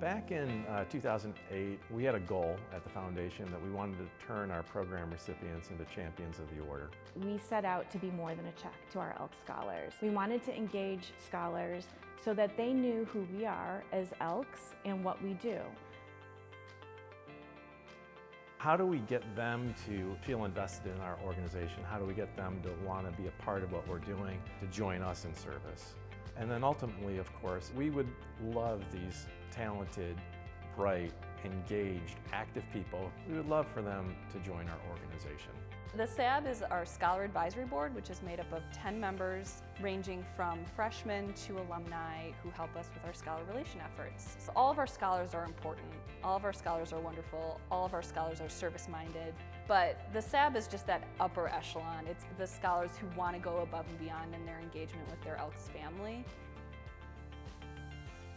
Back in 2008, we had a goal at the foundation that we wanted to turn our program recipients into champions of the order. We set out to be more than a check to our Elks Scholars. We wanted to engage scholars so that they knew who we are as Elks and what we do. How do we get them to feel invested in our organization? How do we get them to want to be a part of what we're doing, to join us in service? And then ultimately, of course, we would love these talented, bright, engaged, active people. We would love for them to join our organization. The SAB is our Scholar Advisory Board, which is made up of 10 members ranging from freshmen to alumni who help us with our scholar relation efforts. So all of our scholars are important, all of our scholars are wonderful, all of our scholars are service-minded, but the SAB is just that upper echelon. It's the scholars who want to go above and beyond in their engagement with their Elks family.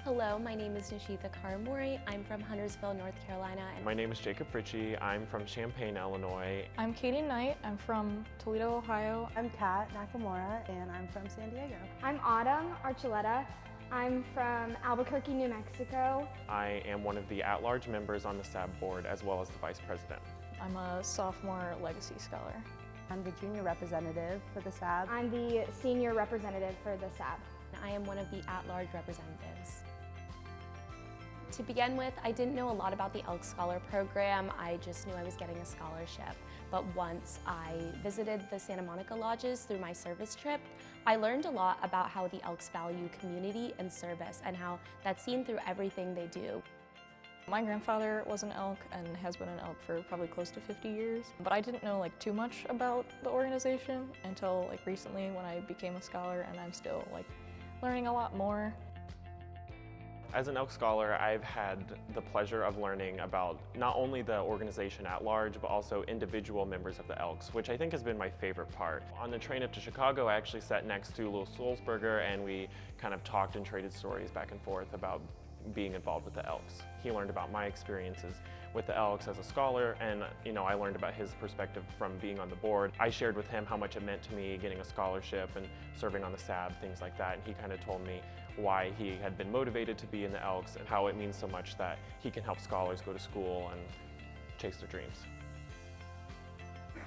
Hello, my name is Nishita Karamori. I'm from Huntersville, North Carolina. My name is Jacob Ritchie. I'm from Champaign, Illinois. I'm Katie Knight. I'm from Toledo, Ohio. I'm Kat Nakamura, and I'm from San Diego. I'm Autumn Archuleta. I'm from Albuquerque, New Mexico. I am one of the at-large members on the SAB board, as well as the vice president. I'm a sophomore legacy scholar. I'm the junior representative for the SAB. I'm the senior representative for the SAB. I am one of the at-large representatives. To begin with, I didn't know a lot about the Elks Scholar program. I just knew I was getting a scholarship. But once I visited the Santa Monica Lodges through my service trip, I learned a lot about how the Elks value community and service and how that's seen through everything they do. My grandfather was an elk and has been an elk for probably close to 50 years. But I didn't know too much about the organization until recently when I became a scholar, and I'm still learning a lot more. As an Elks Scholar, I've had the pleasure of learning about not only the organization at large, but also individual members of the Elks, which I think has been my favorite part. On the train up to Chicago, I actually sat next to Lou Sulzberger, and we kind of talked and traded stories back and forth about being involved with the Elks. He learned about my experiences with the Elks as a scholar, and I learned about his perspective from being on the board. I shared with him how much it meant to me getting a scholarship and serving on the SAB, things like that, and he kind of told me why he had been motivated to be in the Elks and how it means so much that he can help scholars go to school and chase their dreams.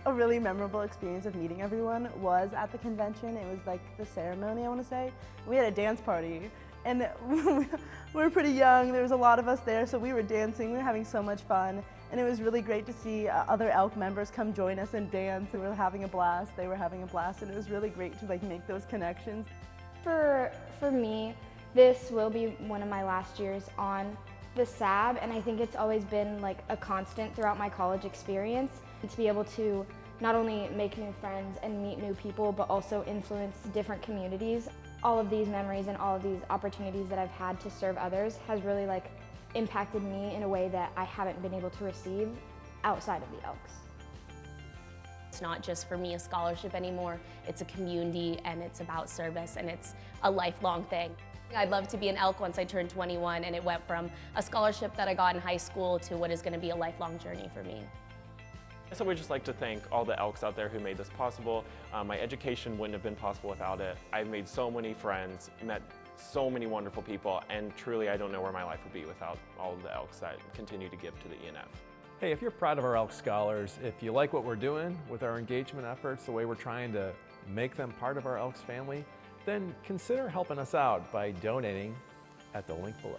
A really memorable experience of meeting everyone was at the convention. It was the ceremony, I want to say. We had a dance party, and we were pretty young. There was a lot of us there, so we were dancing. We were having so much fun, and it was really great to see other Elk members come join us and dance. We were having a blast. They were having a blast, and it was really great to make those connections. For me, this will be one of my last years on the SAB, and I think it's always been a constant throughout my college experience. And to be able to not only make new friends and meet new people, but also influence different communities. All of these memories and all of these opportunities that I've had to serve others has really impacted me in a way that I haven't been able to receive outside of the Elks. It's not just for me a scholarship anymore, it's a community and it's about service and it's a lifelong thing. I'd love to be an Elk once I turned 21, and it went from a scholarship that I got in high school to what is going to be a lifelong journey for me. So we'd just like to thank all the Elks out there who made this possible. My education wouldn't have been possible without it. I've made so many friends, met so many wonderful people, and truly I don't know where my life would be without all of the Elks that continue to give to the ENF. Hey, if you're proud of our Elks Scholars, if you like what we're doing with our engagement efforts, the way we're trying to make them part of our Elks family, then consider helping us out by donating at the link below.